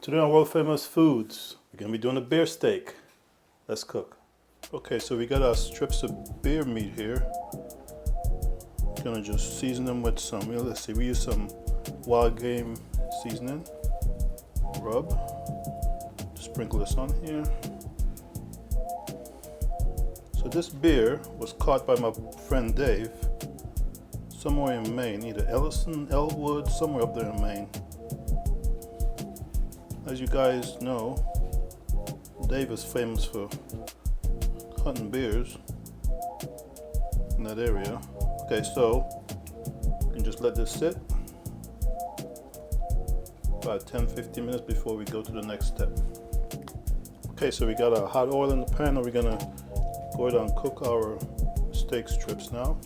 Today on World Famous Foods, we're going to be doing a beer steak. Let's cook. Okay, so we got our strips of beer meat here. Gonna just season them with some, let's see, we use some wild game seasoning. Rub. Sprinkle this on here. So this beer was caught by my friend Dave somewhere in Maine, either Ellison, Elwood, somewhere up there in Maine. As you guys know, Dave is famous for hunting beers in that area. Okay, so you can just let this sit about 10-15 minutes before we go to the next step. Okay, so we got our hot oil in the pan, and we're gonna go ahead and cook our steak strips now.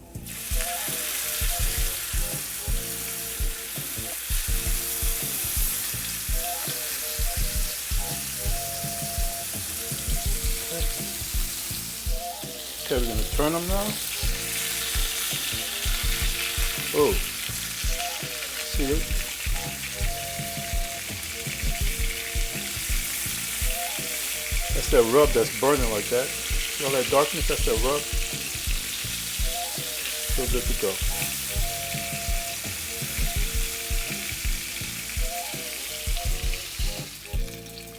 Okay, we're going to turn them now. Oh, see it? That's that rub that's burning like that. See all that darkness? That's that rub. Still good to go.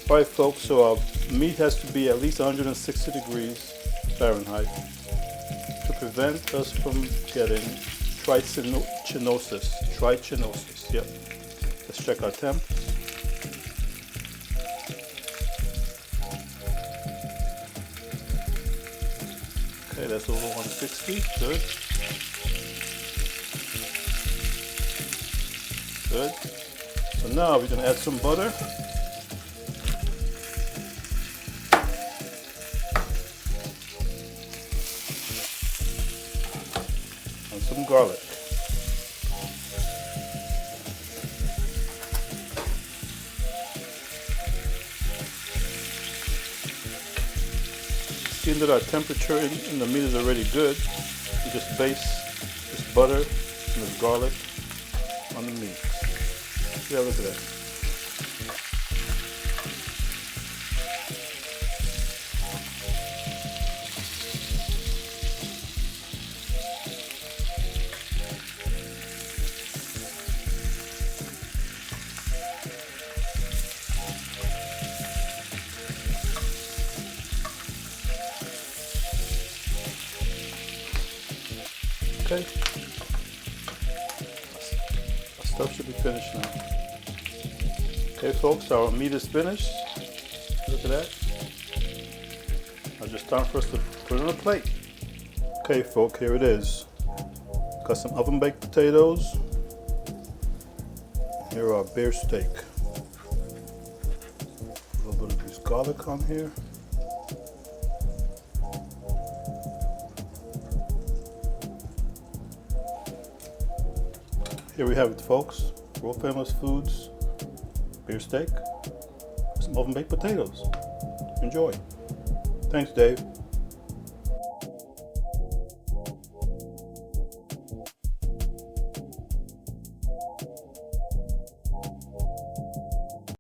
Alright folks, so our meat has to be at least 160 degrees Fahrenheit to prevent us from getting trichinosis. Trichinosis, yep. Let's check our temp. Okay, that's over 160, good. Good. So now we're going to add some butter. And some garlic. Seeing that our temperature in the meat is already good, we just base this butter and this garlic on the meat. Yeah, look at that. Okay, our stuff should be finished now. Okay folks, our meat is finished. Look at that. Now just time for us to put it on a plate. Okay folks, here it is. Got some oven baked potatoes. Here are our beer steak. A little bit of this garlic on here. Here we have it folks, World Famous Foods, beer steak, some oven baked potatoes. Enjoy. Thanks Dave.